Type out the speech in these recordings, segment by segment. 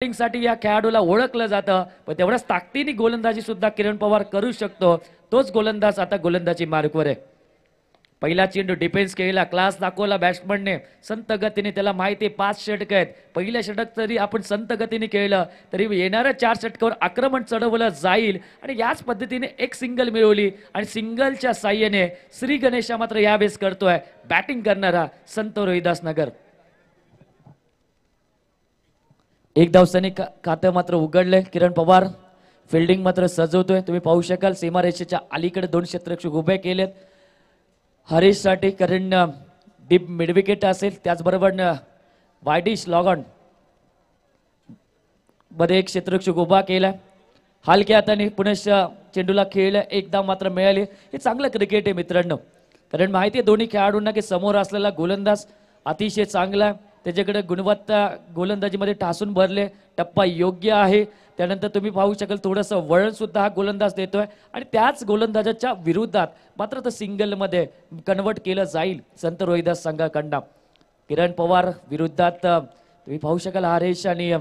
साठी या खेळाडूला ओळखलं जातं, पण तेवढ्याच ताकदीने गोलंदाजी सुद्धा किरण पवार करू शकतो. तोच गोलंदाज आता गोलंदाजी मार्कवर आहे. पहिला चेंडू डिफेन्स केला, क्लास दाखवला बॅट्समनने संत गतीने. त्याला माहिती आहे 5 षटक आहेत. पहिल्या षटक तरी आपण संत गतीने खेळलं तरी येणाऱ्या 4 षटकावर आक्रमण चढवलं जाईल आणि याच पद्धतीने एक सिंगल मिळवली आणि सिंगलच्या साह्याने श्री गणेशा मात्र यावेळेस करतोय बॅटिंग करणारा संत रोहिदास नगर. एक धावसैनिक खातं मात्र उघडले. किरण पवार फिल्डिंग मात्र सजवतोय. तुम्ही पाहू शकाल सीमारेषेच्या अलीकडे 2 क्षेत्ररक्षक उभे केलेत. हरीश साठी कारण डीप मिडविकेट असेल, त्याचबरोबर वायडिश लॉगॉन मध्ये एक क्षेत्ररक्षक उभा केला. हलक्या हाताने पुनश्च चेंडूला खेळलं. एक धाव मात्र मिळाली. हे चांगलं क्रिकेट आहे मित्रांनो, कारण माहिती आहे दोन्ही खेळाडूंना की समोर असलेला गोलंदाज अतिशय चांगला, त्याच्याकडे गुणवत्ता गोलंदाजीमध्ये ठासून भरले. टप्पा योग्य आहे. त्यानंतर तुम्ही पाहू शकाल थोडंसं वळण सुद्धा हा गोलंदाज देतोय आणि त्याच गोलंदाजाच्या विरोधात मात्र तर सिंगलमध्ये कन्वर्ट केलं जाईल संत रोहिदास संघाकडनं. किरण पवार विरोधात तुम्ही पाहू शकाल हरेश आणि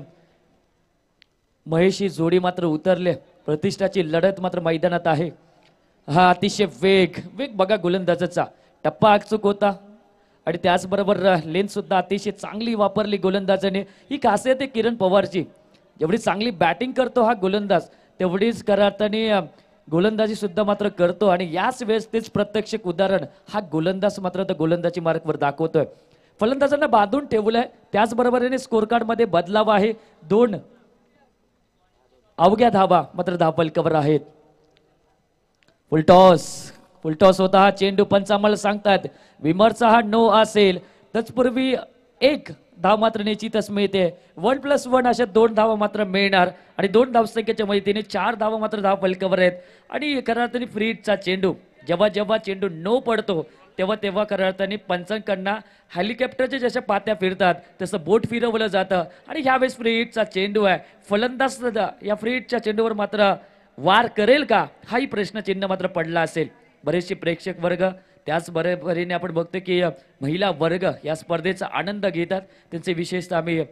महेश ही जोडी मात्र उतरले. प्रतिष्ठाची लढत मात्र मैदानात आहे. हा अतिशय वेग बघा गोलंदाजाचा. टप्पा अचूक होता आणि त्याचबरोबर लेन्थ सुद्धा अतिशय चांगली वापरली गोलंदाजाने. ही खासियत आहे किरण पवारची. जेवढी चांगली बॅटिंग करतो हा गोलंदाज, तेवढीच करार्थाने गोलंदाजी सुद्धा मात्र करतो आणि याच वेळेस तेच प्रत्यक्ष उदाहरण हा गोलंदाज मात्र तर गोलंदाजी मार्कवर दाखवतोय. फलंदाजांना बांधून ठेवलंय. त्याचबरोबर स्कोर कार्ड मध्ये बदलाव आहे. 2 अवघ्या धावा मात्र धावफलकावर आहेत. फुलटॉस होता हा चेंडू. पंचामल सांगतात विमरचा हा नो असेल. तत्पूर्वी 1 धाव मात्र निश्चितच मिळते. 1+1 अशा 2 धावा मात्र मिळणार आणि 2 धावसंख्येच्या मदतीने 4 धावा मात्र धाव फलकावर आहेत. आणि खऱ्या अर्थाने फ्री हिटचा चेंडू जेव्हा चेंडू नो पडतो तेव्हा खऱ्या अर्थाने पंचांकडनं हेलिकॉप्टरच्या जशा पात्या फिरतात तसं बोट फिरवलं जातं आणि ह्यावेळेस फ्री हिटचा चेंडू आहे. फलंदाज या फ्री हिटच्या चेंडूवर मात्र वार करेल का हाही प्रश्नचिन्ह मात्र पडला असेल. बरेचसे प्रेक्षक वर्ग त्याच बरोबरीने आपण बघतो की महिला वर्ग या स्पर्धेचा आनंद घेतात. त्यांचे विशेषतः आम्ही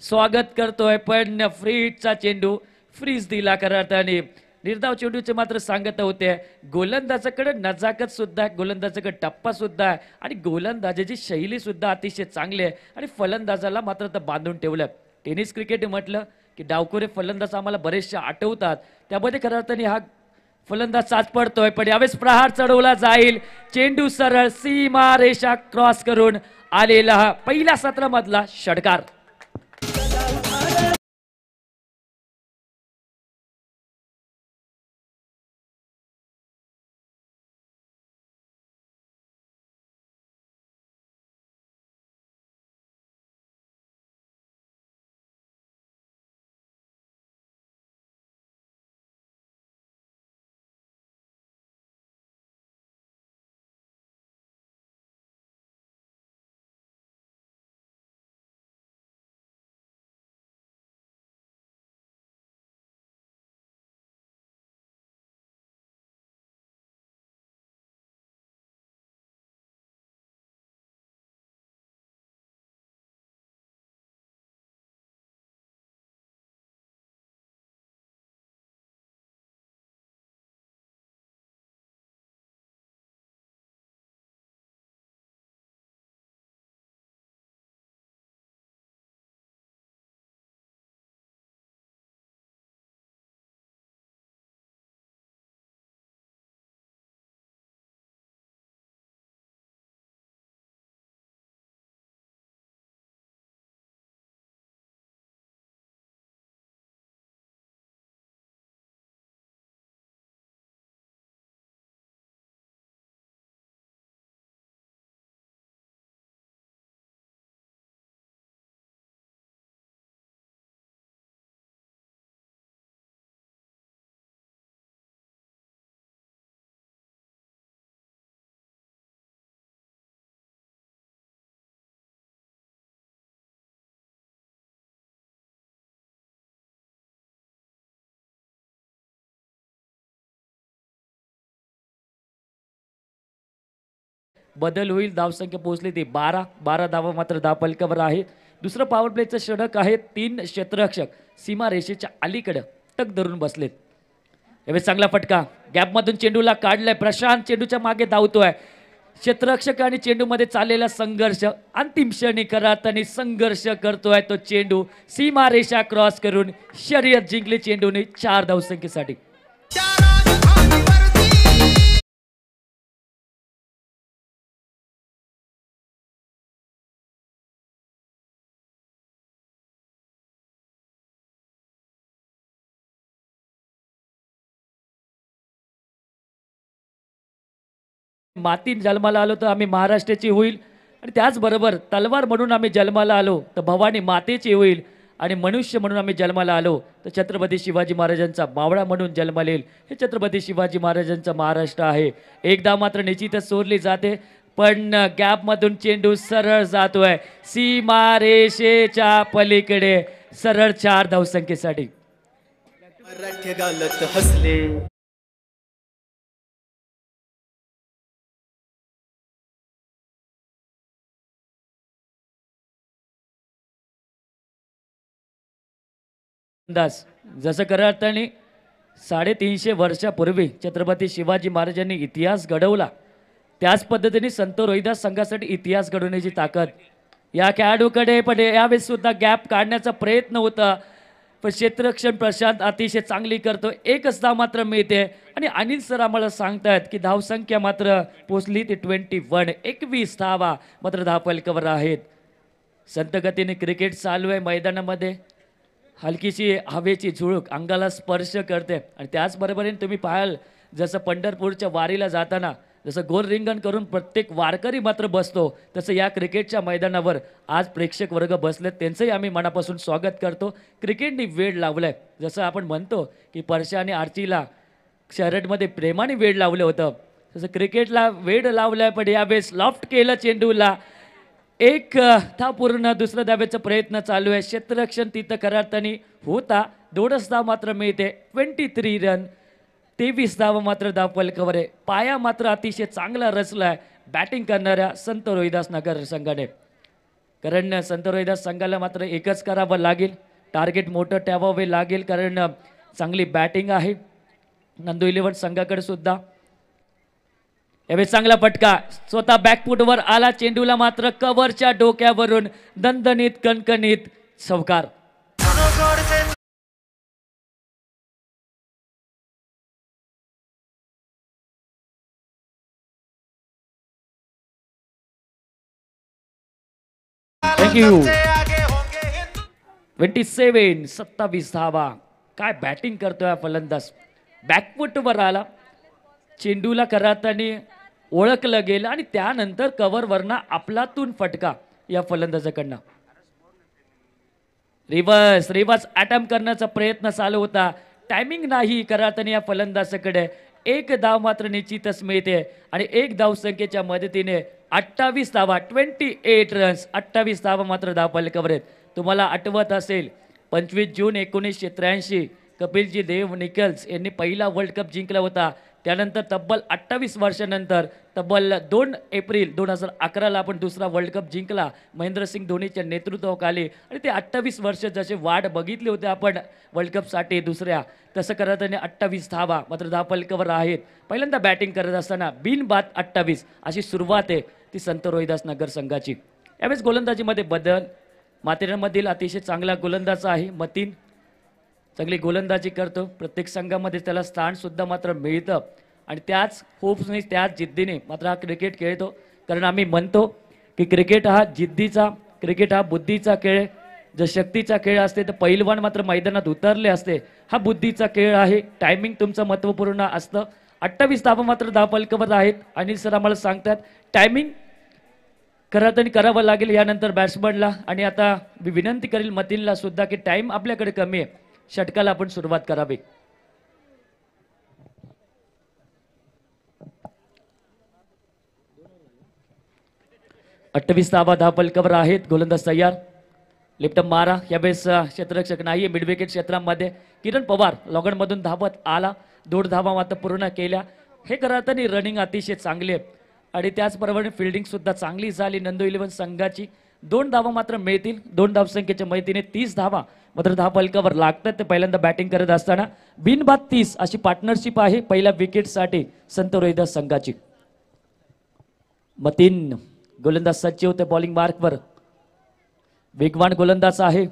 स्वागत करतोय. पण फ्री हिटचा चेंडू फ्रीज दिला करार्थाने. निर्धाव चेंडूचे मात्र सांगत होते गोलंदाजाकडे नजाकत सुद्धा आहे, गोलंदाजाकडे टप्पा सुद्धा आहे आणि गोलंदाजाची शैली सुद्धा अतिशय चांगली आहे आणि फलंदाजाला मात्र तर बांधून ठेवलं. टेनिस क्रिकेट म्हटलं की डावखोरे फलंदाज आम्हाला बरेचसे आठवतात. त्यामध्ये खऱ्या अर्थाने हा फलंदाज चाच पडतोय. पण यावेळेस प्रहार चढवला जाईल. चेंडू सरळ सीमा रेषा क्रॉस करून आलेला हा पहिल्या सत्रामधला षटकार. बदल होईल. धावसंख्या पोहोचली ती 12 धावा मात्र धाव फलकावर आहे. दुसरं पॉवर प्लेचं षटक आहे. 3 क्षेत्ररक्षक सीमा रेषेच्या अलीकडे टक धरून बसलेत. यावेळी चांगला फटका गॅपमधून चेंडूला काढलाय. प्रशांत चेंडूच्या मागे धावतोय. क्षेत्ररक्षक आणि चेंडूमध्ये चाललेला संघर्ष अंतिम क्षणी करातनी संघर्ष करतोय. तो चेंडू सीमा रेषा क्रॉस करून शर्यत जिंकली चेंडूने 4 धावसंख्येसाठी. माती जन्माला आलो तर आम्ही महाराष्ट्राची होईल आणि त्याचबरोबर तलवार म्हणून आम्ही जन्माला आलो तर भवानी मातेची होईल आणि मनुष्य म्हणून आम्ही जन्माला आलो तर छत्रपती शिवाजी महाराजांचा मावळा म्हणून जन्माला येईल. हे छत्रपती शिवाजी महाराजांचा महाराष्ट्र आहे. एकदा मात्र निश्चितच चोरली जाते पण गॅपमधून चेंडू सरळ जातोय सीमा रेषेच्या पलीकडे सरळ 4 धावसंख्येसाठी. दास जसं करार्थाने 350 वर्षापूर्वी छत्रपती शिवाजी महाराजांनी इतिहास घडवला त्याच पद्धतीने संत रोहिदास संघासाठी इतिहास घडवण्याची ताकद या खेळाडूकडे. पण यावेळेस सुद्धा गॅप काढण्याचा प्रयत्न होता पण क्षेत्ररक्षण प्रशांत अतिशय चांगली करतो. एकच धाव मात्र मिळते आणि अनिल सर आम्हाला सांगतायत की धावसंख्या मात्र पोचली ती 21. 21 धावा मात्र धावफलकावर आहेत. संत गतीने क्रिकेट चालू आहे. मैदानामध्ये हलकीशी हवेची झुळूक अंगाला स्पर्श करते आणि त्याचबरोबरीने तुम्ही पाहाल जसं पंढरपूरच्या वारीला जाताना जसं गोल रिंगण करून प्रत्येक वारकरी मात्र बसतो तसं या क्रिकेटच्या मैदानावर आज प्रेक्षक वर्ग बसलेत. त्यांचंही आम्ही मनापासून स्वागत करतो. क्रिकेटने वेळ लावलाय. जसं आपण म्हणतो की परशा आणि आर्चीला शर्यतमध्ये प्रेमाने वेळ लावलं होतं तसं क्रिकेटला वेळ लावलाय. पण यावेळेस लॉफ्ट केलं चेंडूला. एक धाव पूर्ण. दुसरा धावेचा प्रयत्न चालू आहे. क्षेत्ररक्षण तिथं करार्थानी होता. 2च धाव मात्र मिळते. 23 रन. 23 धाव मात्र धावफलकावर आहे. पाया मात्र अतिशय चांगला रचलाय बॅटिंग करणाऱ्या संत रोहिदास नगर संघाने. कारण संत रोहिदास संघाला मात्र एकच करावं लागेल. टार्गेट मोठं ठेवावे लागेल कारण चांगली बॅटिंग आहे नंदू 11 संघाकडे सुद्धा. यावेळी चांगला फटका स्वतः बॅकफुटवर आला. चेंडूला मात्र कव्हरच्या डोक्यावरून दणदणीत कणकणीत चौकार. थँक्यू. 27 धावा. काय बॅटिंग करतोय फलंदाज. बॅकफुटवर आला. चेंडूला करातानी ओळखलं गेलं आणि त्यानंतर कव्हरवरनं आपलातून फटका या फलंदाजाकडनं. रिव्हर्स अटेम्प्ट करण्याचा प्रयत्न चालू होता. टायमिंग नाही करातानी या फलंदाजाकडे. 1 धाव मात्र निश्चितच मिळते आणि 1 धावसंख्येच्या मदतीने 28 धावा 28 रन्स 28 धावा मात्र धावफलकावर आहेत. तुम्हाला आठवत असेल 25 जून 1983 कपिलजी देव निकल्स यांनी पहिला वर्ल्ड कप जिंकला होता. त्यानंतर तब्बल 28 वर्षानंतर तब्बल 2 एप्रिल 2011ला आपण दुसरा वर्ल्ड कप जिंकला महेंद्रसिंग धोनीच्या नेतृत्वाखाली. आणि ते 28 वर्ष जसे वाट बघितले होते आपण वर्ल्ड कपसाठी दुसऱ्या तसं करत 28 धावा मात्र धावफलकावर आहेत. पहिल्यांदा बॅटिंग करत असताना बिनबाद 28 अशी सुरुवात आहे ती संत रोहिदास नगर संघाची. यावेळेस गोलंदाजीमध्ये बदल. माथेरानमधील अतिशय चांगला गोलंदाज आहे मतीन. चांगली गोलंदाजी करतो. प्रत्येक संघामध्ये त्याला स्थान सुद्धा मात्र मिळतं आणि त्याच होप्सने त्याच जिद्दीने मात्र हा क्रिकेट खेळतो. कारण आम्ही म्हणतो की क्रिकेट हा जिद्दीचा क्रिकेट हा बुद्धीचा खेळ. जर शक्तीचा खेळ असते तर पहिलवान मात्र मैदानात उतरले असते. हा बुद्धीचा खेळ आहे. टायमिंग तुमचं महत्त्वपूर्ण असतं. 28 धावा मात्र धावफलकावर आहेत. अनिल सर आम्हाला सांगतात टायमिंग करावं लागेल यानंतर बॅट्समनला. आणि आता मी विनंती करेल मतीनला सुद्धा की टाइम आपल्याकडे कमी आहे. षटकाला आपण सुरुवात करावी. अठ्ठावीस धावा धावफलकावर आहेत. गोलंदाज तयार. लेफ्ट मारा. यावेळेस क्षेत्ररक्षक नाहीये मिड विकेट क्षेत्रामध्ये. किरण पवार लॉगनमधून धावत आला. 2 धावा मात्र पूर्ण केल्या. हे करताना रनिंग अतिशय चांगली आहे आणि त्याचप्रमाणे फिल्डिंग सुद्धा चांगली झाली नंदू 11 संघाची. 2 धावा मात्र मिळतील. 2 धावसंख्येच्या मदतीने 30 धावा मात्र धाव फलकावर लागतात. ते पहिल्यांदा बॅटिंग करत असताना बिनबाद 30 अशी पार्टनरशिप आहे पहिल्या विकेटसाठी संत रोहिदास संघाची. मतीन गोलंदाज सज्ज होते बॉलिंग मार्कवर. वेगवान गोलंदाज आहे.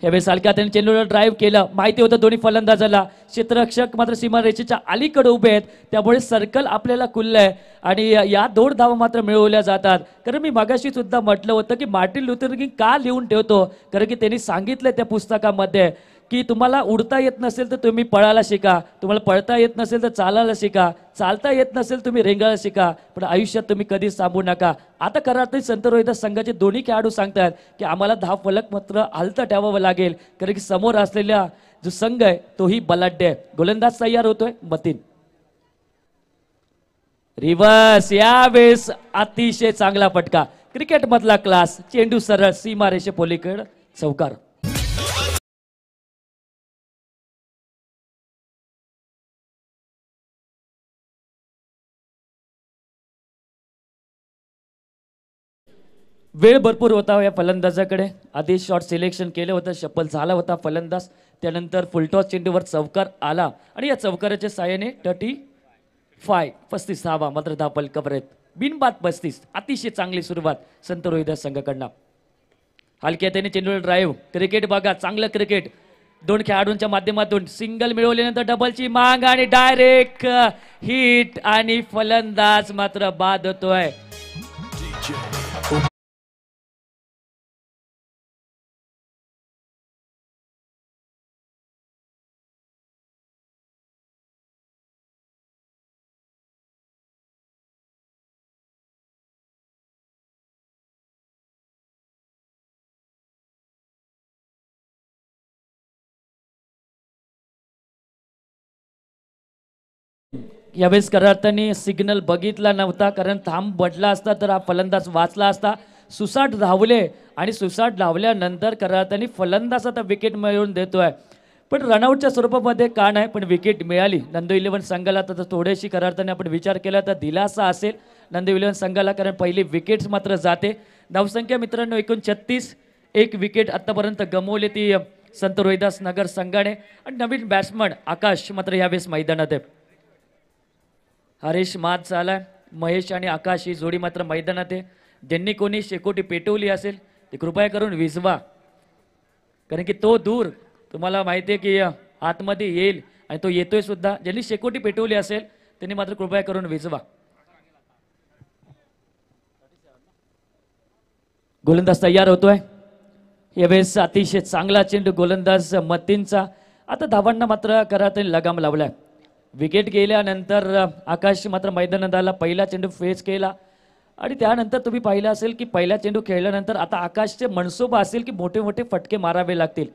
यावेळेस हलक्या त्याने चेंडूला ड्राईव्ह केलं. माहिती होतं दोन्ही फलंदाजाला क्षेत्ररक्षक मात्र सीमारेषेच्या अलीकडे उभे आहेत, त्यामुळे सर्कल आपल्याला खुललंय आणि या 2 धावा मात्र मिळवल्या जातात. कारण मी मागाशी सुद्धा म्हटलं होतं की मार्टिन लुथर किंग का लिहून ठेवतो, कारण की त्यांनी सांगितलं त्या पुस्तकामध्ये की तुम्हाला उडता येत नसेल तर तुम्ही पळायला शिका, तुम्हाला पळता येत नसेल तर चालायला शिका, चालता येत नसेल तुम्ही रेंगायला शिका, पण आयुष्यात तुम्ही कधीच थांबू नका. आता खरं संत रोहिदास संघाचे दोन्ही खेळाडू सांगतात की आम्हाला धाव फलक मात्र हलतं ठेवावं लागेल, कारण की समोर असलेला जो संघ आहे तोही बलाढ्य आहे. गोलंदाज तयार होतोय मतीन. रिव्हर्स यावेळेस अतिशय चांगला फटका, क्रिकेट मधला क्लास. चेंडू सरळ सीमारेषे पलीकडे चौकार. वेळ भरपूर होता या फलंदाजाकडे. आधी शॉट सिलेक्शन केलं होतं, शपल झाला होता फलंदाज. त्यानंतर फुलटॉस चेंडूवर चौकार आला आणि या चौकाराच्या साहाय्याने 35 धावा मात्र धाव फलकावर आहेत. बिनबाद 35. अतिशय चांगली सुरुवात संत रोहिदास संघाकडनं. हलक्या त्याने चेंडूला ड्राईव्ह. क्रिकेट बघा, चांगलं क्रिकेट. 2 खेळाडूंच्या माध्यमातून सिंगल मिळवल्यानंतर डबलची मांग आणि डायरेक्ट हिट आणि फलंदाज मात्र बाद होतोय. यावेळेस करार्थांनी सिग्नल बघितला नव्हता, कारण थांब बदला असता तर हा फलंदाज वाचला असता. सुसाट धावले आणि सुसाट धावल्यानंतर करार्थांनी फलंदाज आता विकेट मिळवून देतोय, पण रनआउटच्या स्वरूपामध्ये का नाही, पण विकेट मिळाली. नंदू 11 संघाला तर थोडीशी करार्थाने आपण विचार केला तर दिलासा असेल नंदू 11 संघाला, कारण पहिली विकेट्स मात्र जाते. धावसंख्या मित्रांनो 39. 1 विकेट आतापर्यंत गमवली ती संत रोहिदास नगर संघाने. आणि नवीन बॅट्समन आकाश मात्र यावेळेस मैदानात आहे. हरीश मात झाला. महेश आणि आकाश ही जोडी मात्र मैदानात आहे. ज्यांनी कोणी शेकोटी पेटवली असेल ते कृपया करून विझवा, कारण की तो दूर तुम्हाला माहिती आहे की आतमध्ये येईल आणि तो येतोय सुद्धा. ज्यांनी शेकोटी पेटवली असेल त्यांनी मात्र कृपया करून विझवा. गोलंदाज तयार होतोय. यावेळेस अतिशय चांगला चेंडू गोलंदाज मतीनचा. आता धावांना मात्र करार्थाने लगाम लावलाय. विकेट गेल्यानंतर आकाश मात्र मैदानात आला. पहिला चेंडू फेस केला आणि त्यानंतर तुम्ही पाहिलं असेल की पहिला चेंडू खेळल्यानंतर आता आकाशचे मनसोबा असेल की मोठे मोठे फटके मारावे लागतील,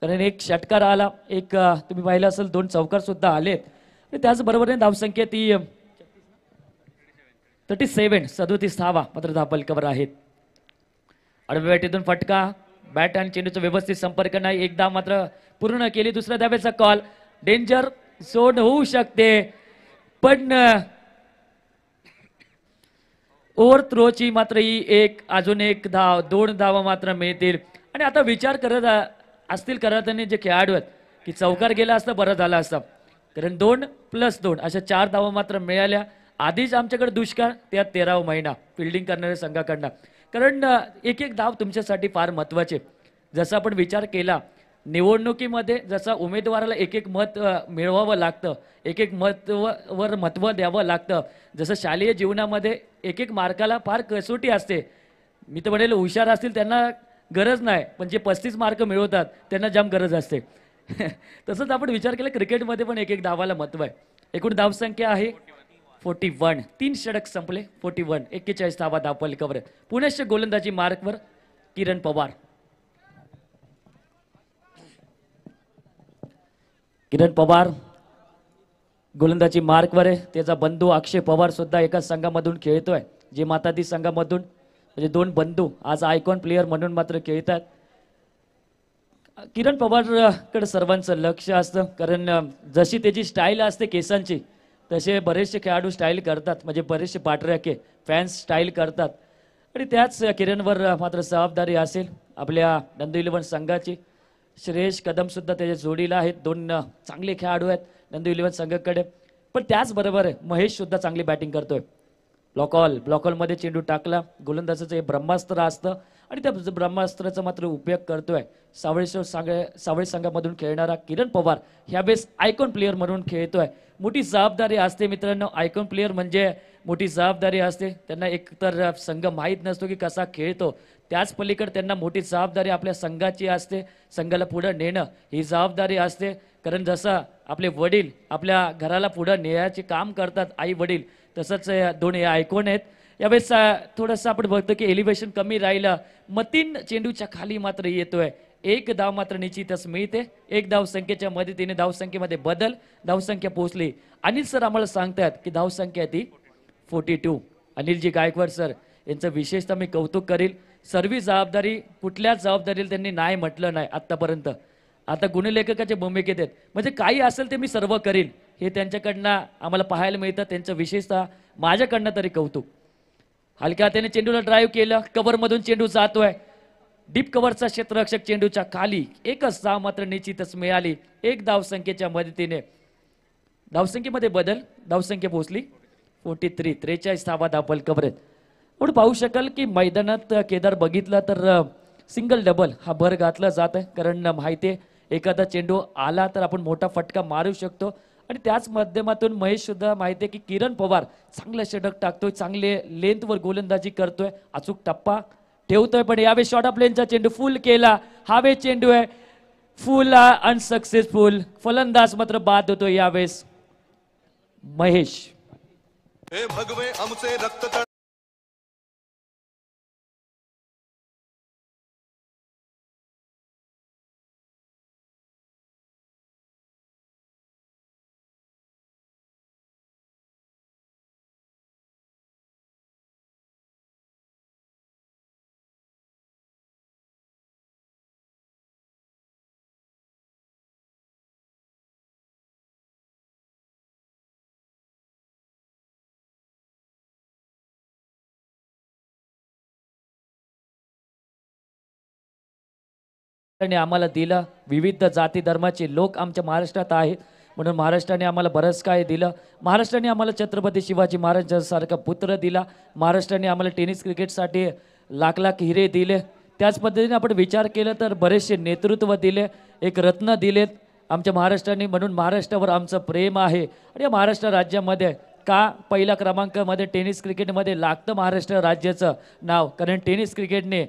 कारण एक षटकार आला, एक तुम्ही पाहिलं असेल 2 चौकार सुद्धा आलेत. आणि त्याचबरोबर धावसंख्या ती 37 धावा मात्र धाव फलकावर आहेत. आडव्या बॅटीतून फटका, बॅट आणि चेंडूचा व्यवस्थित संपर्क नाही. एक धाव मात्र पूर्ण केली. दुसऱ्या धावेचा कॉल. डेंजर झोन होऊ शकते, पण ओव्हर थ्रोची मात्र ही अजून एक धाव, 2 धावा मात्र मिळतील. आणि आता विचार करत असतील करार्थाने जे खेळाडू आहेत की चौकार गेला असता बरं झाला असता, कारण 2+2 अशा 4 धावा मात्र मिळाल्या. आधीच आमच्याकडे दुष्काळ, त्यात 13वा महिना फिल्डिंग करणाऱ्या संघाकडनं, कारण एक धाव तुमच्यासाठी फार महत्त्वाचे. जसं आपण विचार केला निवडणुकीमध्ये, जसं उमेदवाराला एक मत मिळवावं लागतं, एक मतवर महत्त्व द्यावं लागतं, जसं शालेय जीवनामध्ये एक मार्काला फार कसोटी असते. मी तर म्हणेल हुशार असतील त्यांना गरज नाही, पण जे 35 मार्क मिळवतात त्यांना जाम गरज असते. तसंच आपण विचार केला क्रिकेटमध्ये पण एक धावाला महत्त्व आहे. एकूण धावसंख्या आहे 41. 3 षटक संपले. 41. 41 धावा धाव फलकावर. पुण्याच्या गोलंदाजी मार्कवर किरण पवार. किरण पवार गोलंदाजी मार्कवर आहे. त्याचा बंधू अक्षय पवार सुद्धा एकाच संघामधून खेळतोय, जे मातादी संघामधून, म्हणजे 2 बंधू आज आयकॉन प्लेयर म्हणून मात्र खेळतात. किरण पवारकडे सर्वांचं लक्ष असतं, कारण जशी त्याची स्टाईल असते केसांची तसे बरेचसे खेळाडू स्टाईल करतात, म्हणजे बरेचसे पाठराखे फॅन्स स्टाईल करतात. आणि त्याच किरणवर मात्र जबाबदारी असेल आपल्या नंदू इलेव्हन संघाची. श्रेयश कदम सुद्धा त्याच्या जोडीला आहेत. दोन चांगले खेळाडू आहेत नंदू इलेव्हन संघाकडे. पण त्याचबरोबर महेश सुद्धा चांगली बॅटिंग करतोय. ब्लॉकॉलमध्ये चेंडू टाकला. गोलंदाजाचं हे ब्रह्मास्त्र असतं आणि त्या ब्रह्मास्त्राचा मात्र उपयोग करतोय सावळी संघामधून खेळणारा किरण पवार. ह्यावेळेस आयकॉन प्लेअर म्हणून खेळतोय. मोठी जबाबदारी असते मित्रांनो. आयकॉन प्लेअर म्हणजे मोठी जबाबदारी असते. त्यांना एकतर संघ माहीत नसतो की कसा खेळतो, त्याच पलीकडे त्यांना मोठी जबाबदारी आपल्या संघाची असते. संघाला पुढे नेणं ही जबाबदारी असते. कारण जसं आपले वडील आपल्या घराला पुढे नेण्याचे काम करतात आई वडील, तसंच दोन हे आयकॉन आहेत. यावेळेस थोडंसं आपण बघतो की एलिव्हेशन कमी राहिलं. मतीन चेंडूच्या खाली मात्र येतोय. एक धाव मात्र निश्चितच मिळते. एक धाव संख्येच्या मदतीने धावसंख्येमध्ये बदल. धावसंख्या पोहोचली. अनिल सर आम्हाला सांगतात की धावसंख्या ती 42. अनिलजी गायकवाड सर यांचं विशेषतः मी कौतुक करील. सर्व जबाबदारी कुठल्याच जबाबदारीला त्यांनी नाही म्हटलं नाही आतापर्यंत. आता गुणलेखकाच्या भूमिकेत आहेत. म्हणजे काही असेल ते मी सर्व करील हे त्यांच्याकडनं आम्हाला पाहायला मिळतं. त्यांचं विशेषतः माझ्याकडनं तरी कौतुक. हलक्या हाताने चेंडूला ड्राईव्ह केलं. कव्हरमधून चेंडू जातोय. डीप कव्हरचा क्षेत्ररक्षक चेंडूच्या खाली. एकच धाव मात्र निश्चितच मिळाली. एक धावसंख्येच्या मदतीने धावसंख्येमध्ये बदल. धावसंख्या पोहोचली 43. 43 धावा धापल कव्हर आहेत. आपण पाहू शकाल की मैदानात केदार बघितला तर सिंगल डबल हा भर घातला जात आहे. कारण माहिती आहे एखादा चेंडू आला तर आपण मोठा फटका मारू शकतो. आणि त्याच माध्यमातून महेश सुद्धा माहिती आहे की किरण पवार चांगलं षटक टाकतोय. चांगले लेंथवर गोलंदाजी करतोय. अचूक टप्पा ठेवतोय. पण यावेळेस शॉर्ट ऑफ लेनचा चेंडू फुल केला. हावे चेंडू आहे फुल अनसक्सेसफुल. फलंदाज मात्र बाद होतोय यावेळेस महेश. हे भगवे आमचे रक्त आम्हाला दिलं. विविध जाती धर्माचे लोक आमच्या महाराष्ट्रात आहेत म्हणून महाराष्ट्राने आम्हाला बरंच काय दिलं. महाराष्ट्राने आम्हाला छत्रपती शिवाजी महाराजांसारखा पुत्र दिला. महाराष्ट्राने आम्हाला टेनिस क्रिकेटसाठी लाख लाख हिरे दिले. त्याच पद्धतीने आपण विचार केला तर बरेचसे नेतृत्व दिले. एक रत्न दिलेत आमच्या महाराष्ट्राने. म्हणून महाराष्ट्रावर आमचं प्रेम आहे. आणि या महाराष्ट्र राज्यामध्ये का पहिल्या क्रमांकामध्ये टेनिस क्रिकेटमध्ये लागतं महाराष्ट्र राज्याचं नाव. कारण टेनिस क्रिकेटने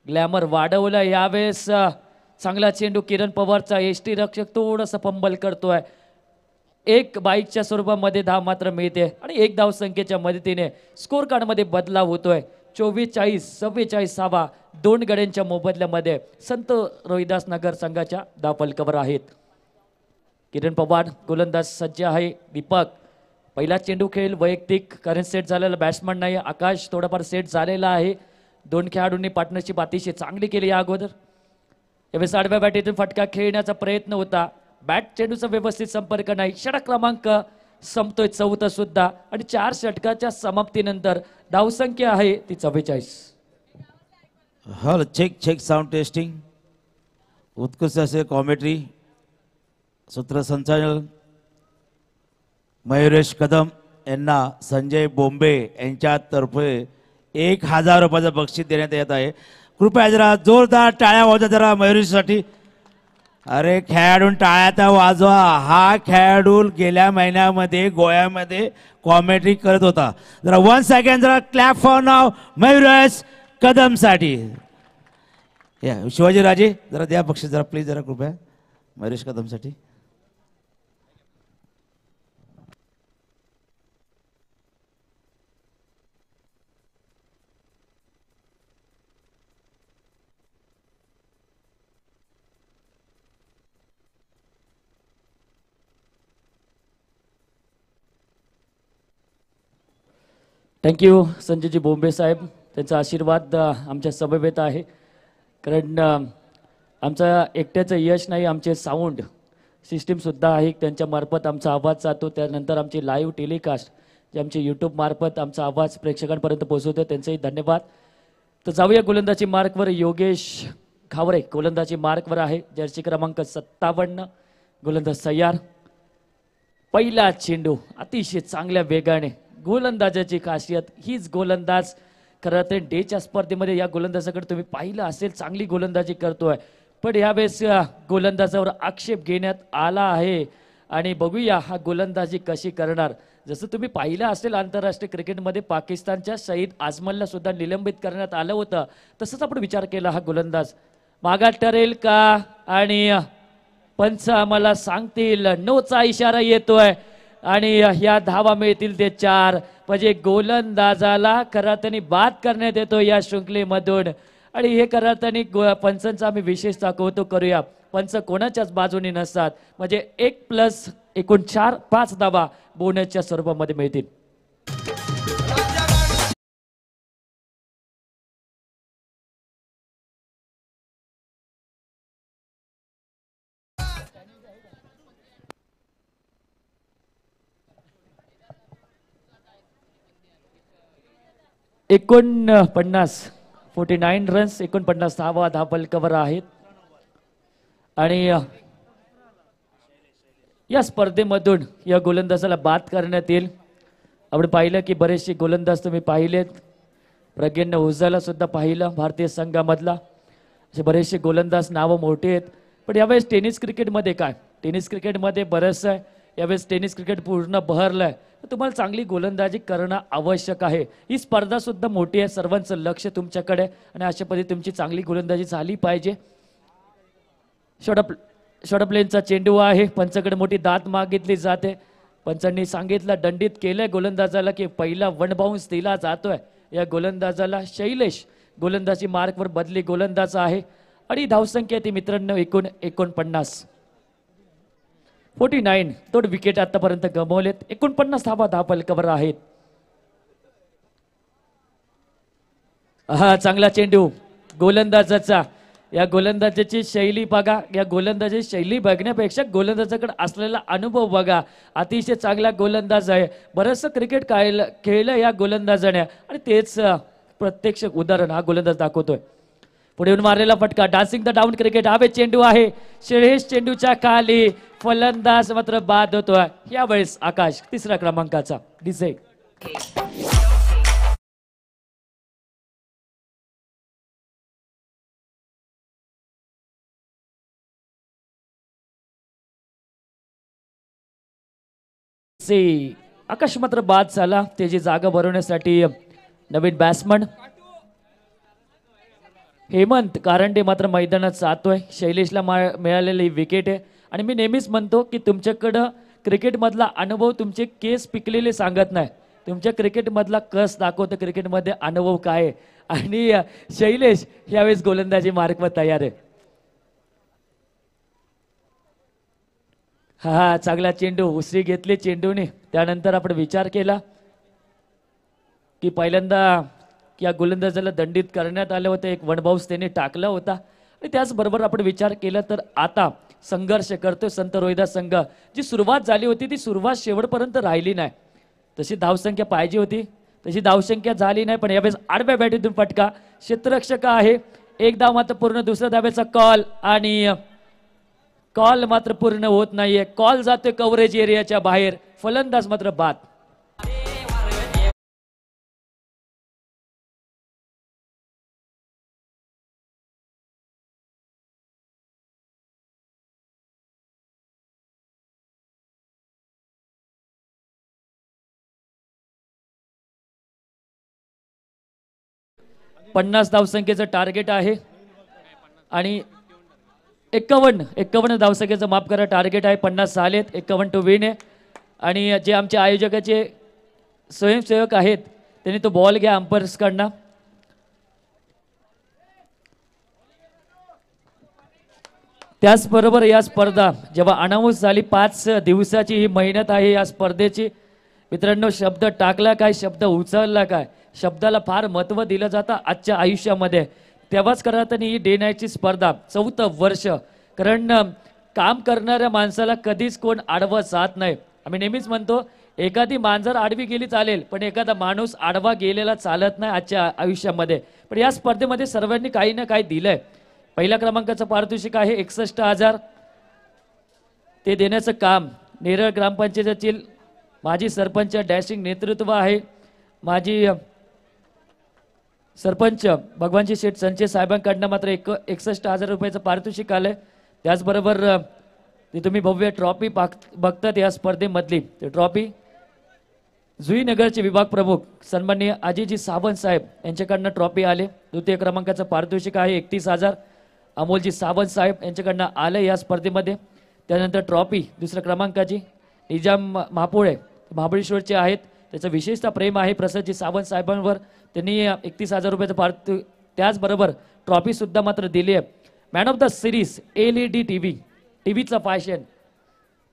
ग्लॅमर वाढवलं. यावेळेस चांगला चेंडू किरण पवारचा. एसटी रक्षक थोडासा पंबल करतोय. एक बाईकच्या स्वरूपामध्ये धाव मात्र मिळते. आणि एक धाव संख्येच्या मदतीने स्कोर कार्डमध्ये बदलाव होतोय. 44-44 धावा दोन गड्यांच्या मोबदल्यामध्ये संत रोहिदास नगर संघाच्या धावफलकावर आहेत. किरण पवार गोलंदाज सज्ज आहे. दीपक पहिला चेंडू खेळ वैयक्तिक. कारण सेट झालेला बॅट्समन नाही. आकाश थोडाफार सेट झालेला आहे. दोन खेळाडूंनी पार्टनरशिप अतिशय चांगली केली या अगोदर. यावेळेस आडव्या बॅटीतून फटका खेळण्याचा प्रयत्न होता. बॅट चेंडूचा व्यवस्थित संपर्क नाही. षटक क्रमांक संपतोय 14 सुद्धा. आणि 4 षटकाच्या समाप्तीनंतर धावसंख्या आहे ती 44. Hello check sound testing. उत्कृष्ट असे कॉमेंट्री सूत्रसंचालन मयुरेश कदम यांना संजय बोंबे यांच्यातर्फे 1000 रुपयाचं बक्षीस देण्यात येत आहे. कृपया जरा जोरदार टाळ्या वाजवा जरा मयुरेशसाठी. अरे खेळाडून टाळ्या तर वाजवा. हा खेळाडू गेल्या महिन्यामध्ये गोव्यामध्ये कॉमेंट्री करत होता. जरा 1 सेकंड जरा क्लॅप फॉर नाव मयुरेश कदमसाठी. शिवाजीराजे जरा द्या बक्षीस जरा प्लीज जरा कृपया मयुरेश कदमसाठी. थँक्यू संजयजी बोंबे साहेब. त्यांचा आशीर्वाद आमच्या समवेत आहे. कारण आमचं एकट्याचं यश नाही, आमचे साऊंड सिस्टीमसुद्धा आहे. त्यांच्या मार्फत आमचा आवाज जातो. त्यानंतर आमची लाईव्ह टेलिकास्ट जे आमचे यूट्यूब मार्फत आमचा आवाज प्रेक्षकांपर्यंत पोहोचवतो त्यांचेही धन्यवाद. तर जाऊया गोलंदाजी मार्कवर. योगेश घावरे गोलंदाजी मार्कवर आहे, जर्सी क्रमांक 57. गोलंदाज तयार. पहिला चेंडू अतिशय चांगल्या वेगाने. गोलंदाजाची खासियत हीच गोलंदाज खरं तर डेच्या स्पर्धेमध्ये या गोलंदाजाकडे तुम्ही पाहिलं असेल, चांगली गोलंदाजी करतोय, पण यावेळेस गोलंदाजावर आक्षेप घेण्यात आला आहे आणि बघूया हा गोलंदाजी कशी करणार. जसं तुम्ही पाहिलं असेल आंतरराष्ट्रीय क्रिकेटमध्ये पाकिस्तानच्या शहीद आजमलला सुद्धा निलंबित करण्यात आलं होतं, तसंच आपण विचार केला हा गोलंदाज मागात ठरेल का आणि पंच आम्हाला सांगतील नोचा इशारा येतोय आणि या धावा मिळतील ते 4. म्हणजे गोलंदाजाला खरातनी बाद करण्यात येतो या शृंखलेमधून आणि हे खरातनी पंचांचा आम्ही विशेषतः कौतुक करूया. पंच कोणाच्याच बाजूने नसतात, म्हणजे 1 + एकूण 4-5 धावा बोनसच्या स्वरूपामध्ये मिळतील. एकूण 49 रन्स, 49 धावा धापलकवर आहेत आणि या स्पर्धेमधून या गोलंदाजाला बाद करण्यात येईल. आपण पाहिलं की बरेचसे गोलंदाज तुम्ही पाहिलेत, प्रज्ञान ओझाला सुद्धा पाहिलं भारतीय संघामधला, असे बरेचसे गोलंदाज नावं मोठे आहेत. पण यावेळेस टेनिस क्रिकेटमध्ये काय, टेनिस क्रिकेटमध्ये बरंचसं आहे. यावेळेस टेनिस क्रिकेट पूर्ण बहरलंय, तर तुम्हाला चांगली गोलंदाजी करणं आवश्यक आहे. ही स्पर्धा सुद्धा मोठी आहे, सर्वांचं लक्ष तुमच्याकडे आणि अशा पद्धतीने तुमची चांगली गोलंदाजी झाली पाहिजे. शॉर्ट प्लेनचा चेंडू आहे, पंचाकडे मोठी दाद मागितली जाते. पंचांनी सांगितलं, दंडित केलंय गोलंदाजाला की पहिला 1 बाउन्स दिला जातोय या गोलंदाजाला. शैलेश गोलंदाजी मार्कवर बदली गोलंदाज आहे आणि धावसंख्या ती मित्रांनो एकूण 49. 49 तोड विकेट आतापर्यंत गमावलेत. 49 धावा धापलकवर आहेत. हा चांगला चेंडू गोलंदाजाचा. या गोलंदाजाची शैली बघा, या गोलंदाजी शैली बघण्यापेक्षा गोलंदाजाकडे असलेला अनुभव बघा. अतिशय चांगला गोलंदाज आहे, बरंचसं क्रिकेट खेळलं या गोलंदाजाने आणि तेच प्रत्यक्ष उदाहरण हा गोलंदाज दाखवतोय. पुढे येऊन मारलेला फटका, डान्सिंग द डाऊन क्रिकेट. हवे चेंडू आहे, श्रेयस चेंडूच्या खाली, फलंदाज मात्र बाद होतोय. यावेळेस आकाश 3ऱ्या क्रमांकाचा डिझे. आकाश मात्र बाद झाला. त्याची जागा भरवण्यासाठी नवीन बॅट्समन हेमंत कारंडे मात्र मैदानात जातोय. शैलेशला मिळालेली विकेट आहे आणि मी नेहमीच म्हणतो की तुमच्याकडं क्रिकेटमधला अनुभव तुमचे केस पिकलेले सांगत नाही, तुमच्या क्रिकेटमधला कस दाखवतं क्रिकेटमध्ये अनुभव काय आहे. आणि शैलेश यावेळेस गोलंदाजी मार्कवर तयार आहे. हा चांगला चेंडू, उसरी घेतली चेंडूने. त्यानंतर आपण विचार केला की पहिल्यांदा या गोलंदाजाला दंडित करण्यात आलं होतं, एक 1 बाउन्स त्याने टाकला होता आणि त्याचबरोबर आपण विचार केला तर आता संघर्ष करतोय संत रोहिदास संघ. जी सुरुवात झाली होती ती सुरुवात शेवटपर्यंत राहिली नाही. तशी धावसंख्या पाहिजे होती तशी धावसंख्या झाली नाही, पण यावेळेस आडव्या बॅटीतून फटका, क्षेत्ररक्षक आहे. 1 धाव मात्र पूर्ण, दुसऱ्या धावेचा कॉल आणि कॉल मात्र पूर्ण होत नाहीये. कॉल जातोय कव्हरेज एरियाच्या बाहेर, फलंदाज मात्र बाद. पन्नास धावसंख्येचं टार्गेट आहे आणि 51 धावसंख्येचं माफ करा टार्गेट आहे. 50 झालेत, 51 टू विन आहे. आणि जे आमचे आयोजकाचे स्वयंसेवक आहेत त्यांनी तो बॉल घ्या अंपायर्सकडनं. त्याचबरोबर या स्पर्धा जेव्हा अनाऊन्स झाली, 5 दिवसाची ही मेहनत आहे या स्पर्धेची. मित्रांनो, शब्द टाकला काय, शब्द उचलला काय, शब्दाला फार महत्त्व दिलं जातं आजच्या आयुष्यामध्ये. तेव्हाच करता ही डे नाईटची स्पर्धा 4थं वर्ष, कारण काम करणाऱ्या माणसाला कधीच कोण आडवं जात नाही. आम्ही नेहमीच म्हणतो एखादी मांजर आडवी गेली चालेल, पण एखादा माणूस आडवा गेलेला चालत नाही आजच्या आयुष्यामध्ये. पण या स्पर्धेमध्ये सर्वांनी काही ना काही दिलंय. पहिल्या क्रमांकाचं पारितोषिक आहे 61,000. ते देण्याचं काम नेरळ ग्रामपंचायतीतील माजी सरपंच डॅशिंग नेतृत्व आहे. माजी सरपंच भगवानजी शेठ संचे साहेबांकडनं मात्र 61,000 रुपयाचं पारितोषिक आलंय. त्याचबरोबर ती तुम्ही भव्य ट्रॉफी बघतात या स्पर्धेमधली. ते ट्रॉफी जुईनगरचे विभाग प्रमुख सन्माननीय अजयजी सावंत साहेब यांच्याकडनं ट्रॉफी आले. द्वितीय क्रमांकाचं पारितोषिक आहे 31,000 अमोलजी सावंत साहेब यांच्याकडनं आलं या स्पर्धेमध्ये. त्यानंतर ट्रॉफी दुसऱ्या क्रमांकाची निजाम महापुळे महाबळेश्वरचे आहेत. त्याचं विशेषतः प्रेम आहे प्रसादजी सावंत साहेबांवर. त्यांनी 31,000 रुपयाचं त्याचबरोबर ट्रॉफी सुद्धा मात्र दिली आहे. Man of the series LED टीव्हीचा फॅशन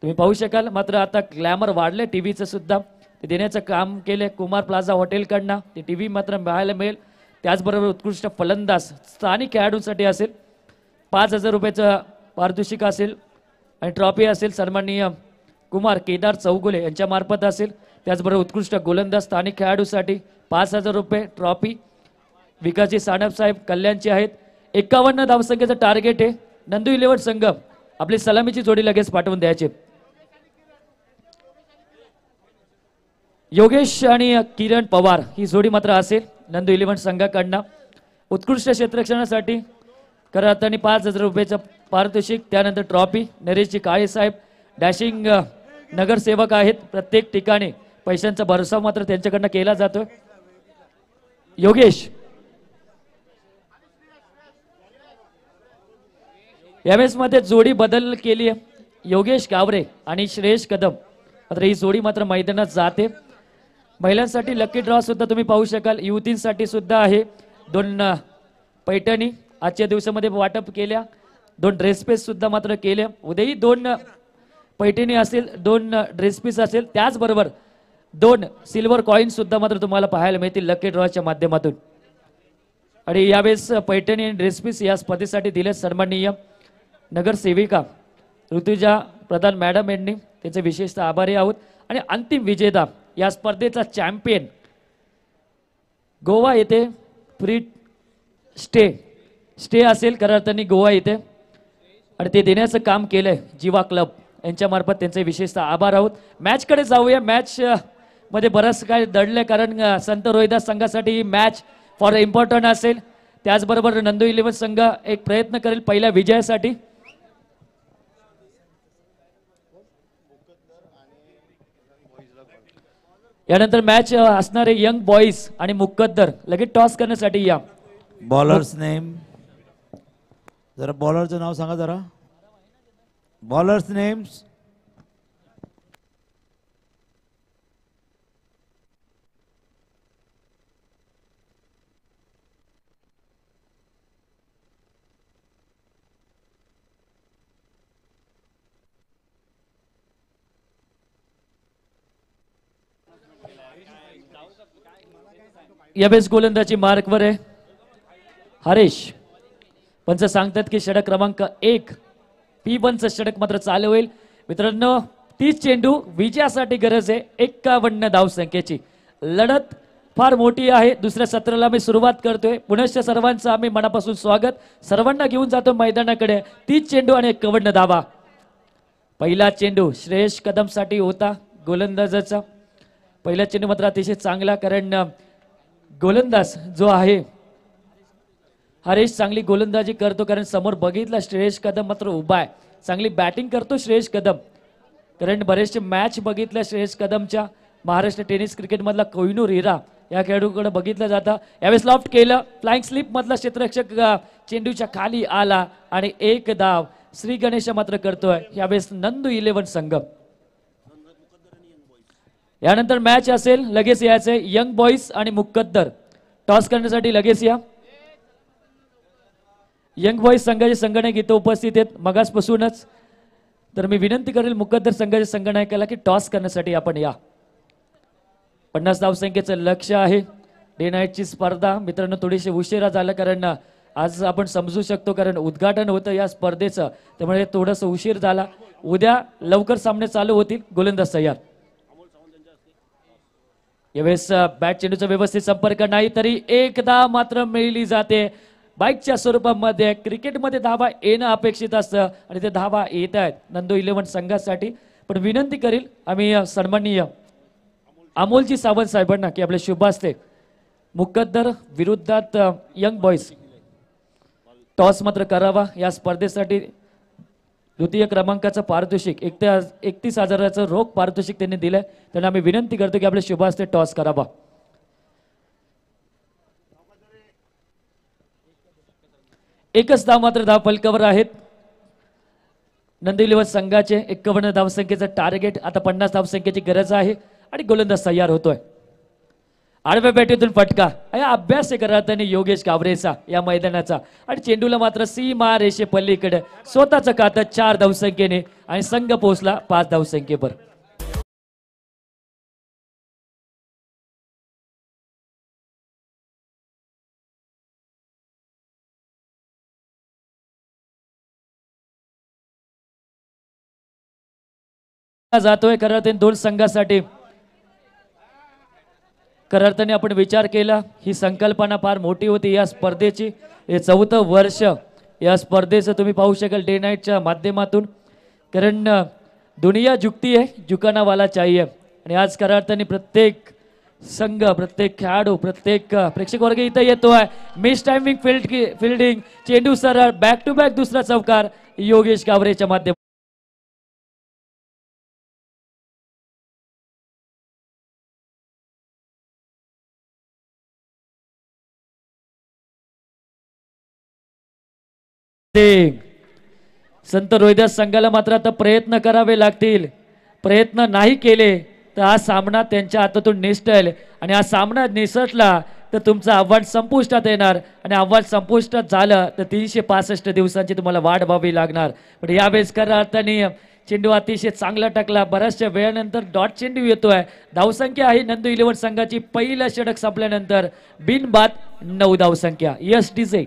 तुम्ही पाहू शकाल. मात्र आता ग्लॅमर वाढले टीव्हीचं सुद्धा. ते देण्याचं काम केले कुमार प्लाझा हॉटेलकडनं. ते टीव्ही मात्र पाहायला मिळेल. त्याचबरोबर उत्कृष्ट फलंदाज स्थानिक खेळाडूंसाठी असेल 5,000 रुपयाचं पारितोषिक असेल आणि ट्रॉफी असेल सन्माननीय कुमार केदार चौगुले यांच्या मार्फत असेल. त्याचबरोबर उत्कृष्ट गोलंदाज स्थानिक खेळाडूसाठी 5,000 रुपये ट्रॉफी विकासजी सानप साहेब कल्याणचे आहेत. 51 धावसंख्येचं टार्गेट आहे. नंदू 11 संघ आपली सलामीची जोडी लगेच पाठवून द्यायचे. योगेश आणि किरण पवार ही जोडी मात्र असेल नंदू 11 संघाकडनं. उत्कृष्ट क्षेत्ररक्षणासाठी खऱ्या अर्थाने 5,000 रुपयाचं पारितोषिक. त्यानंतर ट्रॉफी नरेशजी काळे साहेब डॅशिंग नगरसेवक आहेत. प्रत्येक ठिकाणी पैशांचा भरोसा मात्र त्यांच्याकडनं केला जातोय. योगेश यावेळेस मध्ये जोडी बदल केली आहे. योगेश गावरे आणि श्रेयश कदम मात्र ही जोडी मात्र मैदानात जाते. महिलांसाठी लकी ड्रॉ सुद्धा तुम्ही पाहू शकाल. युवतींसाठी सुद्धा आहे 2 पैठणी आजच्या दिवसामध्ये वाटप केल्या. 2 ड्रेस पीस सुद्धा मात्र केल्या. उद्याही 2 पैठणी असेल 2 ड्रेस पीस असेल. त्याचबरोबर 2 सिल्वर कॉईन सुद्धा मात्र तुम्हाला पाहायला मिळतील लकी ड्रॉच्या माध्यमातून. आणि यावेळेस पैठणी आणि ड्रेस पीस या स्पर्धेसाठी दिले सन्माननीय नगरसेविका ऋतुजा प्रधान मॅडम यांनी. त्यांचे विशेषतः आभारी आहोत. आणि अंतिम विजेता या स्पर्धेचा चॅम्पियन गोवा येथे फ्री स्टे असेल खऱ्या अर्थाने गोवा येथे आणि ते देण्याचं काम केलंय जीवा क्लब यांच्या मार्फत. त्यांचे विशेषतः आभार आहोत. मॅचकडे जाऊया. मॅच मध्ये बरंच काय दडलंय कारण संत रोहिदास संघासाठी ही मॅच फॉर इम्पॉर्टंट असेल. त्याचबरोबर नंदू 11 संघ एक प्रयत्न करेल पहिल्या विजयासाठी. यानंतर मॅच असणारे यंग बॉईज आणि मुक्कद्दर लगेच टॉस करण्यासाठी या. बॉलर्स नेम जरा बॉलरचं नाव सांगा जरा. बॉलर्स नेम्स यावेळेस गोलंदाजी मार्कवर आहे हरेश. पंच सांगतात की षटक क्रमांक 1 P1चं षटक मात्र चालू होईल. मित्रांनो 30 चेंडू विजयासाठी गरज आहे. 51 धावसंख्येची लढत फार मोठी आहे. दुसऱ्या सत्राला मी सुरुवात करतोय. पुनश्च सर्वांचं आम्ही मनापासून स्वागत. सर्वांना घेऊन जातो मैदानाकडे. 30 चेंडू आणि 51 धावा. पहिला चेंडू श्रेयश कदम साठी होता गोलंदाजाचा. पहिला चेंडू मात्र अतिशय चांगला कारण गोलंदाज जो आहे हरेश चांगली गोलंदाजी करतो. कारण समोर बघितला श्रेयश कदम मात्र उभा आहे. चांगली बॅटिंग करतो श्रेयश कदम. कारण बरेचसे मॅच बघितल्या श्रेयश कदमच्या. महाराष्ट्र टेनिस क्रिकेट मधला कोहिनूर हिरा या खेळाडूकडे बघितलं जातं. यावेळेस लॉफ्ट केलं. फ्लाइंग स्लिप मधला क्षेत्ररक्षक चेंडूच्या खाली आला आणि 1 धाव श्री गणेश मात्र करतोय यावेळेस नंदू 11 संघ. यानंतर मॅच असेल लगेच यायचे यंग बॉईज आणि मुक्कद्दर. टॉस करण्यासाठी लगेच या. यंग बॉईज संघाचे संगणक इथं उपस्थित आहेत मगासपासूनच. तर मी विनंती करेल मुक्कद्दर संघाच्या संगणकाला की टॉस करण्यासाठी आपण या. 50 धावसंख्येचं लक्ष आहे. डे नाईटची स्पर्धा मित्रांनो थोडीशी उशिरा झालं कारण आज आपण समजू शकतो कारण उद्घाटन होतं या स्पर्धेचं. त्यामुळे थोडंसं उशीर झाला. उद्या लवकर सामने चालू होतील. गोलंदाज तयार. यावेळेस बॅट चेंडूचा व्यवस्थित संपर्क नाही तरी एक धाव मात्र मिळली जाते. बाईकच्या स्वरूपामध्ये क्रिकेटमध्ये धावा येणं अपेक्षित असतं आणि ते धावा येत आहेत नंदू 11 संघासाठी. पण विनंती करील आम्ही सन्माननीय अमोलजी सावंत साहेबांना की आपले शुभ हस्ते मुकद्दर विरुद्धात यंग बॉईज टॉस मात्र करावा. या स्पर्धेसाठी द्वितीय क्रमांकाचं पारितोषिक 31,000चं रोख पारितोषिक त्यांनी दिलंय. त्यांना आम्ही विनंती करतो की आपल्या शुभ हस्ते टॉस करावा. एकच धाव मात्र धाव फलकावर आहेत. नंदी 11 संघाचे 51 धावसंख्येचं टार्गेट. आता 50 धावसंख्येची गरज आहे आणि गोलंदाज तयार होतोय. आडव्या बॅटीतून फटका. या अभ्यास करताना योगेश कावरेचा या मैदानाचा आणि चेंडूला मात्र सीमा रेषे पल्लीकडे स्वतःचं खातं 4 धावसंख्येने आणि संघ पोहोचला 5 धावसंख्येवर. जातोय करार्थने 2 संघासाठी. करार्थने आपण विचार केला ही संकल्पना फार मोठी होती या स्पर्धेची. हे 4थं वर्ष या स्पर्धेचं तुम्ही पाहू शकाल डे नाईटच्या माध्यमातून. कारण दुनिया झुकती है झुकाना वाला चाहिए आणि आज करार्थने प्रत्येक संघ प्रत्येक खेळाडू प्रत्येक प्रेक्षक वर्ग इथं येतोय. मिस टायमिंग फिल्डिंग चेंडू सरळ बॅक टू बॅक दुसरा चौकार योगेश कावरेच्या माध्यमातून. संत रोहिदास संघाला मात्र आता प्रयत्न करावे लागतील. प्रयत्न नाही केले तर हा सामना त्यांच्या हातातून निसटेल आणि हा सामना निसटला तर तुमचं आव्हान संपुष्टात येणार आणि आव्हान संपुष्टात झालं तर 365 दिवसांची तुम्हाला वाट बघावी लागणार. पण यावेळेस खऱ्या अर्थाने चेंडू अतिशय चांगला टाकला. बऱ्याचशा वेळानंतर डॉट चेंडू येतोय. धावसंख्या आहे नंदू 11 संघाची. पहिला षटक संपल्यानंतर बिनबाद 9 धावसंख्या. Yes DJ.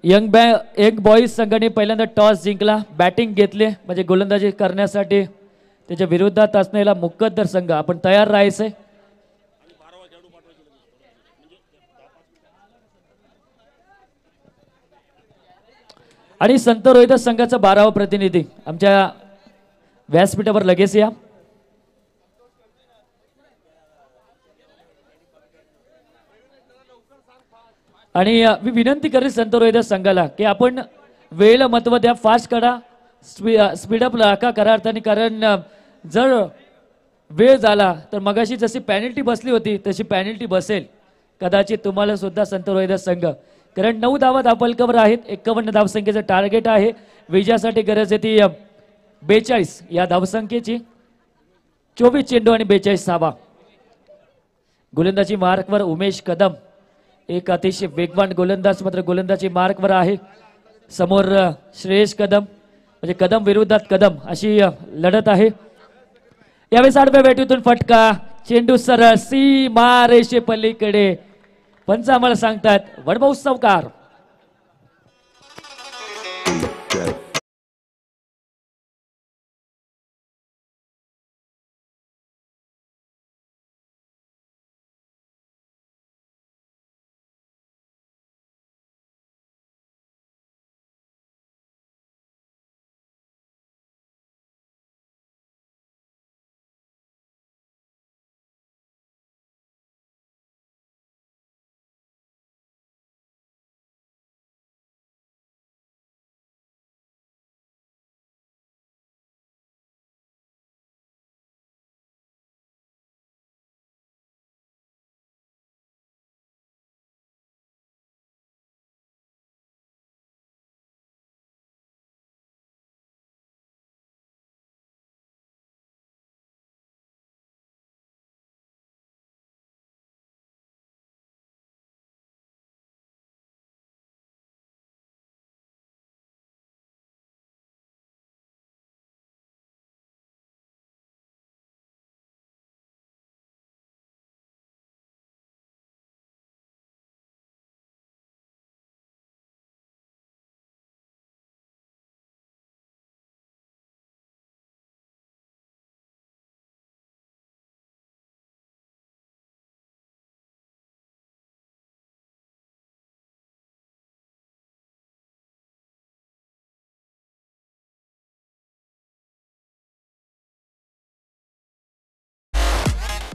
यंग बॉईज संघाने पहिल्यांदा टॉस जिंकला. बॅटिंग घेतले म्हणजे गोलंदाजी करण्यासाठी त्याच्या विरोधात असलेला मुकद्दर संघ आपण तयार राहायचंय. आणि संत रोहिदास संघाचा 12वा प्रतिनिधी आमच्या व्यासपीठावर लगेच या. आणि मी विनंती करेन संत रोहिदास संघाला की आपण वेळेला महत्व द्या. फास्ट करा स्पीडअप नका करा अर्थाने. कारण जर वेळ झाला तर मगाशी जशी पॅनल्टी बसली होती तशी पॅनल्टी बसेल कदाचित तुम्हाला सुद्धा संत रोहिदास संघ. कारण 9 धावा धावफलकावर आहेत. 51 धावसंख्येचं टार्गेट आहे. विजयासाठी गरज आहे ती 42 या धावसंख्येची. 24 चेंडू आणि 42 धावा. गोलंदाजी मार्कवर उमेश कदम एक अतिशय वेगवान गोलंदाज मात्र गोलंदाजी मार्कवर आहे. समोर श्रेयस कदम म्हणजे कदम विरोधात कदम अशी लढत आहे. यावेळेस आडव्या बॅटीतून फटका. चेंडू सरळ सीमा रेषे पलीकडे. पंच आम्हाला सांगतात वडभाऊ चौकार.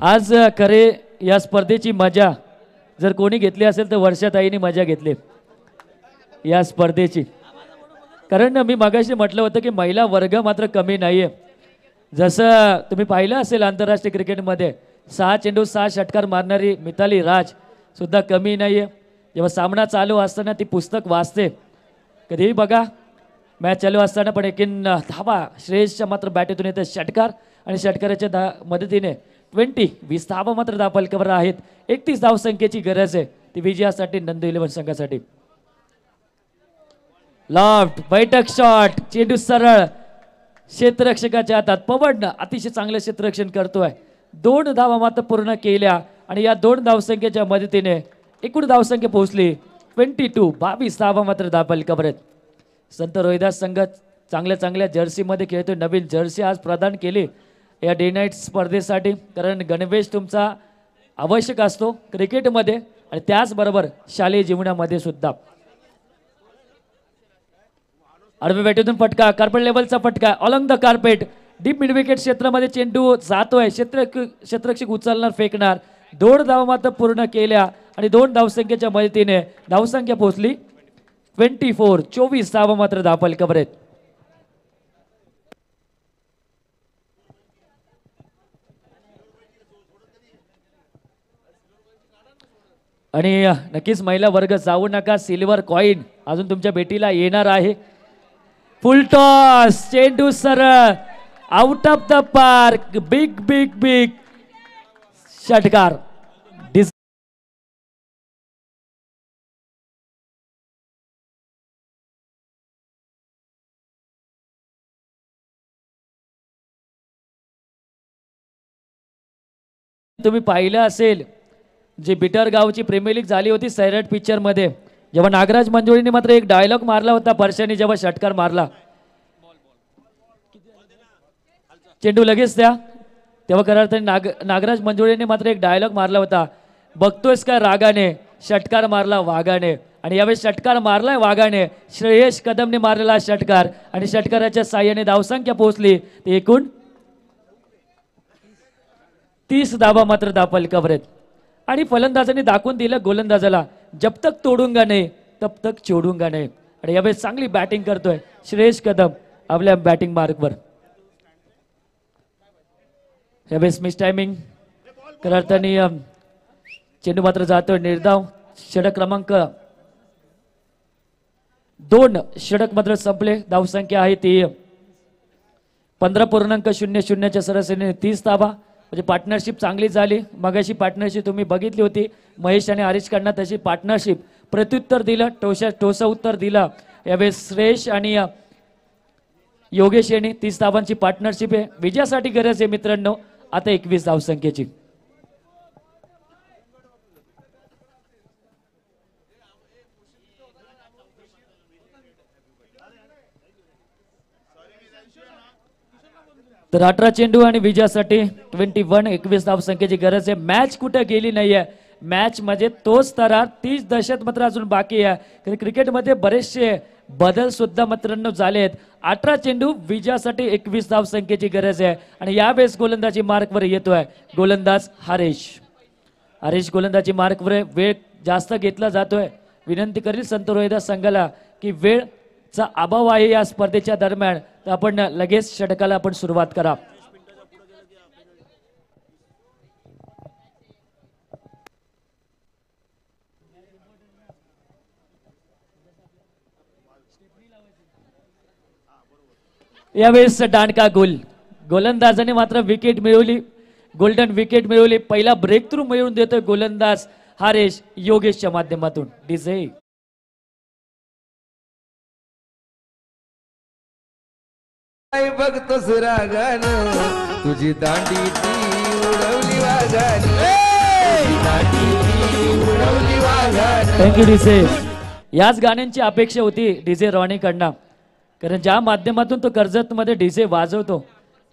आज खरे या स्पर्धेची मजा जर कोणी घेतली असेल तर वर्षाताईंनी मजा घेतली या स्पर्धेची. कारण मी मगाशी म्हटलं होतं की महिला वर्ग मात्र कमी नाही आहे. जसं तुम्ही पाहिलं असेल आंतरराष्ट्रीय क्रिकेटमध्ये 6 चेंडू 6 षटकार मारणारी मिताली राज सुद्धा कमी नाही आहे. जेव्हा सामना चालू असताना ती पुस्तक वाचते. कधीही बघा मॅच चालू असताना पण एकीन धावा श्रेयसच्या मात्र बॅटेतून येते षटकार आणि षटकाराच्या मदतीने 20 धावा मात्र धावफलकावर आहेत. 31 धावसंख्येची गरज आहे ती विजयासाठी नंदू 11 संघासाठी. लॉफ्ट बैठक शॉट चेंडू सरळ क्षेत्ररक्षकाच्या हातात. पवन अतिशय चांगलं क्षेत्ररक्षण करतोय. 2 धावा मात्र पूर्ण केल्या आणि या 2 धावसंख्येच्या मदतीने एकूण धावसंख्या पोहोचली 22. 22 धावा मात्र धावफलकावर आहेत. संत रोहिदास संघ चांगल्या जर्सीमध्ये खेळतोय. नवीन जर्सी आज प्रदान केली या डे नाईट स्पर्धेसाठी. कारण गणवेश तुमचा आवश्यक असतो क्रिकेटमध्ये आणि त्याचबरोबर शालेय जीवनामध्ये सुद्धा. आडव्या बॅटीतून फटका कार्पेट लेवलचा फटका along the carpet deep mid wicket क्षेत्रामध्ये चेंडू जातोय. क्षेत्ररक्षक उचलणार फेकणार. 2 धावा मात्र पूर्ण केल्या आणि 2 धावसंख्येच्या मदतीने धावसंख्या पोहोचली 24. 24 धावा मात्र धावफलकावर आहेत. आणि नक्कीच महिला वर्ग जाऊ नका. सिल्वर कॉइन अजून तुमच्या भेटीला येणार आहे. फुल टॉस चेंडू सरळ out of the park. Big big big षटकार. तुम्ही पाहिलं असेल जे बिटर गावची प्रीमियर लीग झाली होती सैराट पिक्चर मध्ये जेव्हा नागराज मंजुळीने मात्र एक डायलॉग मारला होता. परशाने जेव्हा षटकार मारला चेंडू लगेच द्या तेव्हा खऱ्या नागराज मंजुळीने मात्र एक डायलॉग मारला होता. बघतोयस का रागाने षटकार मारला वाघाने. आणि यावेळेस षटकार मारलाय वाघाने. श्रेयस कदमने मारलेला षटकार आणि षटकाराच्या साह्याने धावसंख्या पोहोचली ते एकूण 30 धावा मात्र धावफलकावर आहेत. आणि फलंदाजांनी दाखवून दिलं गोलंदाजाला जब तक तोडूंगा नाही तब तक छोडूंगा नाही. आणि यावेळेस चांगली बॅटिंग करतोय श्रेयस कदम आपल्या बॅटिंग मार्कवर. यावेळेस मिस टायमिंग करताना चेंडू मात्र जातोय निर्धाव. षटक क्रमांक 2 षटक मात्र संपले. धावसंख्या आहे ती 15.00 च्या सरासरीने 30 धावा. म्हणजे पार्टनरशिप चांगली झाली. मगाशी पार्टनरशिप तुम्ही बघितली होती महेश आणि हरीश कडनं तशी पार्टनरशिप प्रत्युत्तर दिलं ठोसा उत्तर दिलं. यावेळेस श्रेयस आणि योगेश यांनी 30 धावांची पार्टनरशिप आहे. विजयासाठी गरज आहे मित्रांनो आता 21 धावसंख्येची. तर 18 चेंडू आणि विजयासाठी 21 धावसंख्येची गरज आहे. मॅच कुठे गेली नाहीये. मॅच म्हणजे तोच थरार 30 दशक मात्र अजून बाकी आहे. क्रिकेटमध्ये बरेचसे बदल सुद्धा मित्रांनो झाले आहेत. 18 चेंडू विजयासाठी 21 धावसंख्येची गरज आहे. आणि यावेळेस गोलंदाजी मार्कवर येतोय गोलंदाज हरीश गोलंदाजी मार्कवर. वेळ जास्त घेतला जातोय. विनंती करील संत रोहिदास संघाला की वेळचा अभाव आहे या स्पर्धेच्या दरम्यान तर आपण लगेच षटकाला आपण सुरुवात करा. यावेळेस दांडका गोल. गोलंदाजाने मात्र विकेट मिळवली. गोल्डन विकेट मिळवली. पहिला ब्रेक थ्रू मिळवून देतोय गोलंदाज हरीश योगेशच्या माध्यमातून. डीजे बघतो सुरागान तुझी दांडी ती उडवली वाघानी. Thank you DJ. याच गाण्यांची अपेक्षा होती डीजे रॉनी कडनं. कारण ज्या माध्यमातून तो कर्जतमध्ये डीजे वाजवतो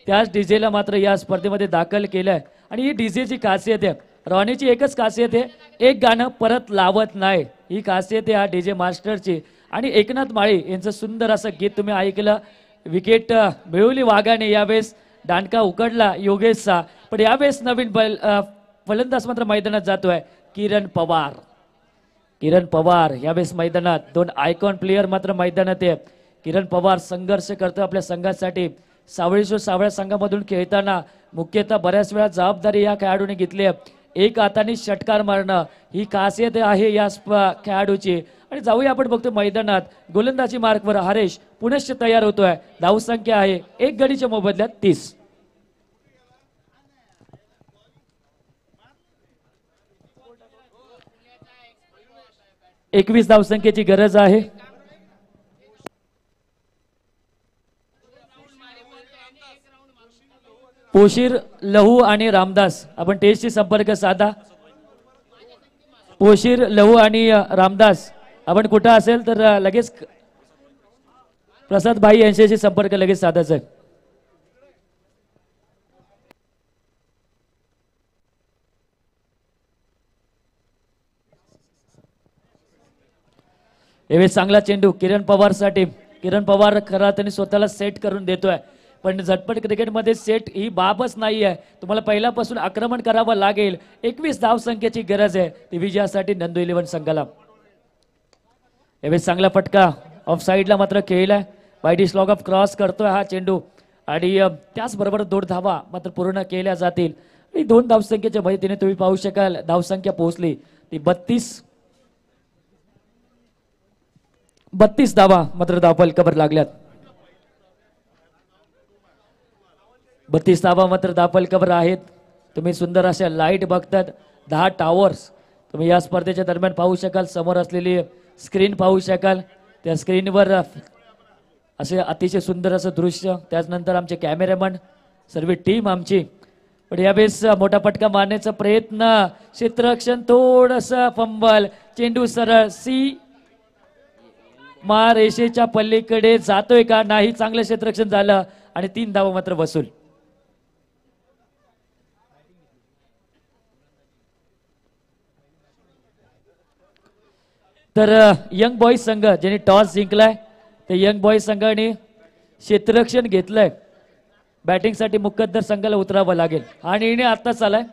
त्याच डीजेला मात्र या स्पर्धेमध्ये दाखल केलंय. आणि ही डीजेची खासियत आहे. रॉनीची एकच खासियत आहे एक गाणं परत लावत नाही. ही खासियत आहे हा डीजे मास्टरची. आणि एकनाथ माळी यांचं सुंदर असं गीत तुम्ही ऐकलं. विकेट मिळवली वाघाने. यावेळेस दांडका उकडला योगेशचा, पण यावेळेस नवीन फलंदाज मात्र मैदानात जातोय किरण पवार. किरण पवार यावेळेस मैदानात, दोन आयकॉन प्लेयर मात्र मैदानात आहे. किरण पवार संघर्ष करतो आपल्या संघासाठी. सावळ्या संघामधून खेळताना मुख्यतः बऱ्याच वेळा जबाबदारी या खेळाडूने घेतली आहे. एक हाताने षटकार मारणं ही खासियत आहे या खेळाडूची. आणि जाऊया आपण बघतो मैदानात गोलंदाजी मार्कवर हरेश पुनश्च तयार होतोय. धावसंख्या आहे एक गडीच्या मोबदल्यात 30. एकवीस धावसंख्येची गरज आहे. पोशीर, लहू आणि रामदास, आपण टेस्टशी संपर्क साधा. पोशीर, लहू आणि रामदास आपण कुठं असेल तर लगेच प्रसाद भाई यांच्याशी संपर्क लगेच साधायचा आहे. यावेळी चांगला चेंडू किरण पवार साठी. किरण पवार खरा त्यांनी स्वतःला सेट करून देतोय, पण झटपट क्रिकेटमध्ये सेट ही बाबच नाही आहे. तुम्हाला पहिल्यापासून आक्रमण करावं लागेल. 21 धावसंख्येची गरज आहे ती विजयासाठी नंदू 11 संघाला. यावेळी चांगला फटका ऑफ साईडला मात्र खेळलाय. वाईडी स्लॉग ऑफ क्रॉस करतोय हा चेंडू आणि त्याचबरोबर 2 धावा मात्र पूर्ण केल्या जातील. आणि 2 धावसंख्येच्या मदतीने तुम्ही पाहू शकाल धावसंख्या पोहोचली ती 32 धावा मात्र धावफलकावर लागल्यात. 32 धावा मात्र धावफलकावर आहेत. तुम्ही सुंदर अशा लाईट बघतात, 10 टावर्स तुम्ही या स्पर्धेच्या दरम्यान पाहू शकाल. समोर असलेली स्क्रीन पाहू शकाल, त्या स्क्रीनवर असे अतिशय सुंदर असं दृश्य. त्याचनंतर आमचे कॅमेरामन, सर्व टीम आमची. पण यावेळेस मोठा फटका मारण्याचा प्रयत्न, क्षेत्ररक्षण थोडस फंबल, चेंडू सरळ सी मा रेषेच्या पल्लीकडे जातोय का नाही. चांगलं क्षेत्ररक्षण झालं आणि 3 धावा मात्र वसूल. तर यंग बॉईज संघ ज्यांनी टॉस जिंकलाय ते यंग बॉईज संघाने क्षेत्ररक्षण घेतलंय. बॅटिंगसाठी मुकद्दर संघाला उतरावं लागेल. हा निर्णय आत्ताच आलाय.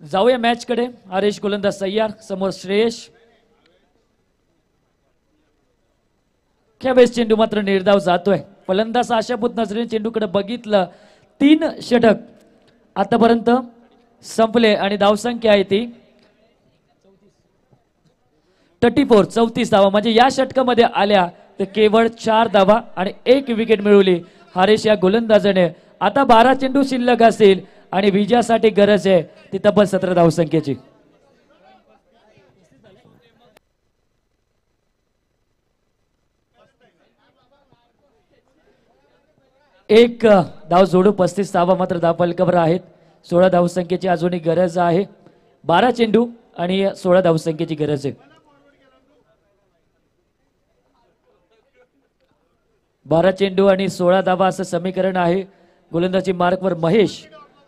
जाऊया मॅच कडे. हरेश गोलंदाज तयार, समोर श्रेयश. यावेळेस चेंडू मात्र निर्धाव जातोय. फलंदाज आशाभूत नजरेने चेंडूकडे बघितलं. 3 षटक आतापर्यंत संपले आणि धावसंख्या आहे ती 34 धावा. म्हणजे या षटकामध्ये आल्या तर केवळ 4 धावा आणि 1 विकेट मिळवली हरेश या गोलंदाजाने. आता 12 चेंडू शिल्लक असतील आणि विजयासाठी गरज आहे ती तब्बल 17 धावसंख्येची. एक धाव जोडू 35 धावा मात्र धावफलकावर आहेत. 16 धावसंख्येची अजूनही गरज आहे. 12 चेंडू आणि 16 धावसंख्येची गरज आहे. 12 चेंडू आणि 16 धावा असं समीकरण आहे. गोलंदाजी मार्कवर महेश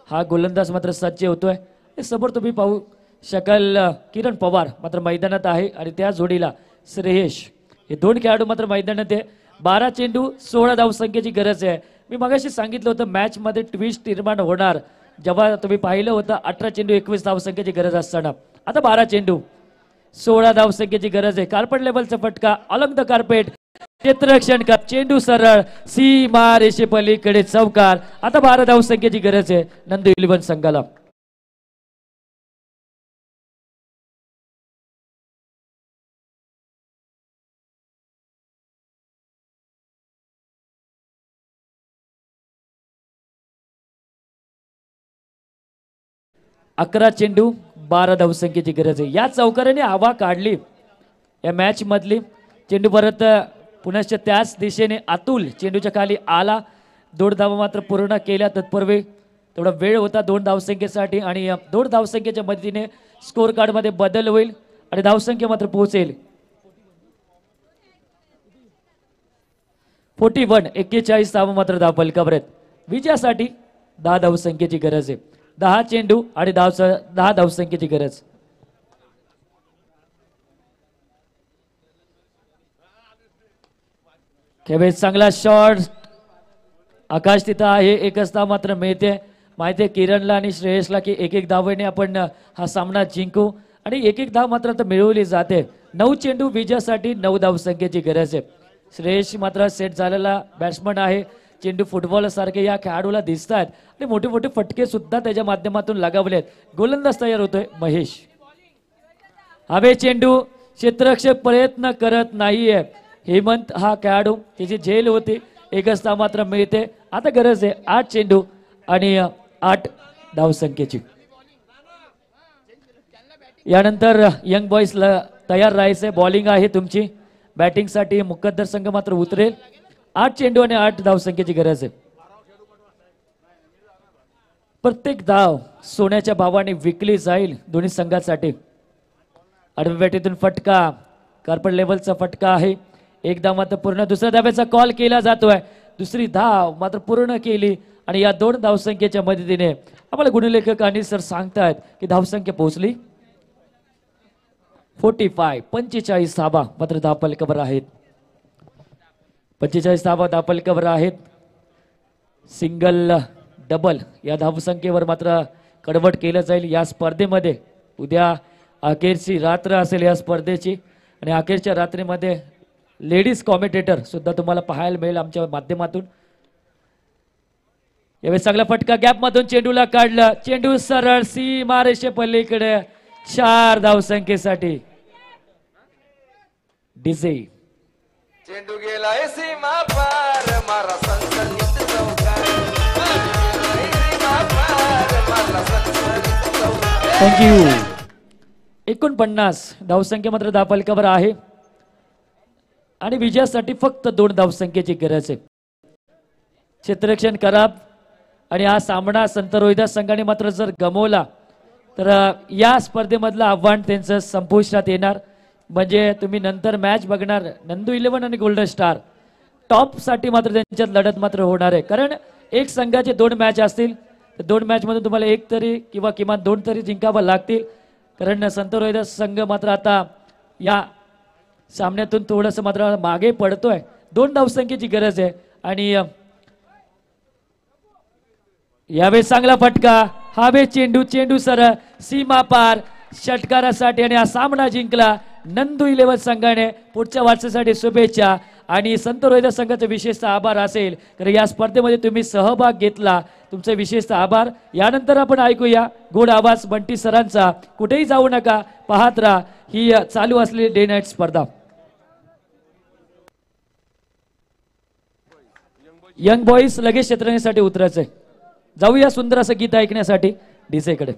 हा गोलंदाज मात्र सज्ज होतोय. समोर तुम्ही पाहू शकाल किरण पवार मात्र मैदानात आहे आणि त्या जोडीला श्रेयश. हे 2 खेळाडू मात्र मैदानात आहे. 12 चेंडू 16 धावसंख्येची गरज आहे. मी मगाशी सांगितलं होतं मॅच मध्ये ट्विस्ट निर्माण होणार जेव्हा तुम्ही पाहिलं होतं 18 चेंडू 21 धावसंख्येची गरज असताना. आता 12 चेंडू 16 धावसंख्येची गरज आहे. कार्पेट लेवलचा फटका अलॉंग द कार्पेट, क्षेत्ररक्षण का चेंडू सरळ सीमा रेषेपलीकडे चौकार. आता 12 धावसंख्येची गरज आहे नंदू 11 संघाला. अकरा चेंडू 12 धावसंख्येची गरज आहे. या चौकाराने हवा काढली या मॅच मधली. चेंडू परत पुनश्च त्याच दिशेने अतुल चेंडूच्या खाली आला. 2 धावा मात्र पूर्ण केल्या. तत्पूर्वी थोडा वेळ होता 2 धावसंख्येसाठी आणि 2 धावसंख्येच्या मदतीने स्कोर कार्ड मध्ये बदल होईल आणि धावसंख्या मात्र पोहोचेल 41. 41 धावा मात्र धावफलकावर आहेत. विजयासाठी 10 धावसंख्येची गरज आहे. 10 चेंडू आणि 10 धावसंख्येची गरज. खेबे चांगला शॉट. आकाश तिथं आहे. एकच धाव मात्र मिळते. माहिती आहे किरणला आणि श्रेयसला की एक एक धावेने आपण हा सामना जिंकू आणि एक एक धाव मात्र आता मिळवली जाते. 9 चेंडू विजयासाठी 9 धावसंख्येची गरज आहे. श्रेयस मात्र सेट झालेला बॅट्समन आहे. चेंडू फुटबॉल सारखे या खेळाडूला दिसत आहेत आणि मोठे मोठे फटके सुद्धा त्याच्या माध्यमातून लगावलेत. गोलंदाज तयार होतोय महेश. हवे चेंडू. क्षेत्ररक्षक प्रयत्न करत नाहीये. हेमंत हा खेळाडू त्याची झेल होती. एकच धाव मात्र मिळते. आता गरज आहे 8 चेंडू आणि 8 धावसंख्येची. यानंतर यंग बॉईजला तयार राहायचंय. बॉलिंग आहे तुमची. बॅटिंगसाठी मुकद्दर संघ मात्र उतरेल. 8 चेंडू आणि 8 धावसंख्येची गरज आहे. प्रत्येक धाव सोन्याच्या भावाने विकली जाईल दोन्ही संघासाठी. आडव्या बॅटीतून फटका. कार्पेट लेवलचा फटका आहे. एक धाव मात्र पूर्ण. दुसऱ्या धावेचा कॉल केला जातोय. दुसरी धाव मात्र पूर्ण केली आणि या 2 धावसंख्येच्या मदतीने आम्हाला गुणलेखक आणि सर सांगतायत की धावसंख्या पोहोचली 45. 45 धावा मात्र धावफलकावर आहेत. 45 धावा धावफलकावर आहेत. सिंगल डबल या धावसंख्येवर मात्र कडवट केलं जाईल या स्पर्धेमध्ये. उद्या अखेरची रात्र असेल या स्पर्धेची आणि अखेरच्या रात्रीमध्ये लेडीज कॉमेंटेटर सुद्धा तुम्हाला पाहायला मिळेल आमच्या माध्यमातून. यावेळी चांगला फटका. गॅप मधून चेंडूला काढलं. चेंडू सरळ सीमारेषे पलीकडे 4 धावसंख्येसाठी. डीजे चेंडू गेलाय सीमा पार मारा संकल्पित चौकार. सीमा पार मारा संकल्पित चौकार. थँक्यू. 49 धावसंख्या मात्र धावफलकावर आहे आणि विजयासाठी फक्त 2 धावसंख्येची गरज आहे. क्षेत्ररक्षण खराब आणि हा सामना संत रोहिदास संघाने मात्र जर गमावला तर या स्पर्धेमधलं आव्हान त्यांचं संपुष्टात येणार. म्हणजे तुम्ही नंतर मॅच बघणार नंदू 11 आणि गोल्डन स्टार टॉप साठी मात्र त्यांच्यात लढत मात्र होणार आहे. कारण एक संघाचे 2 मॅच असतील तर 2 मॅच मधून तुम्हाला एक तरी किंवा किमान 2 तरी जिंकावं लागतील. कारण संत रोहिदास संघ मात्र आता या सामन्यातून थोडंसं मात्र मागे पडतोय. 2 धावसंख्येची गरज आहे आणि यावेळी चांगला फटका. हवे चेंडू. चेंडू सरळ सीमा पार षटकारासाठी आणि हा सामना जिंकला नंदू 11 संघाने. पुढच्या वाटचालीसाठी शुभेच्छा आणि संत रोहिदास संघाचा विशेषतः आभार असेल कारण या स्पर्धेमध्ये तुम्ही सहभाग घेतला. तुमचे विशेषतः आभार. यानंतर आपण ऐकूया गोड आवाज बंटी सरांचा. कुठेही जाऊ नका. पाहत राहा ही चालू असलेली डे नाईट स्पर्धा. यंग बॉईज लगेच क्षेत्ररक्षणासाठी उतरायचंय. जाऊया सुंदर असं गीत ऐकण्यासाठी डीजे कडे.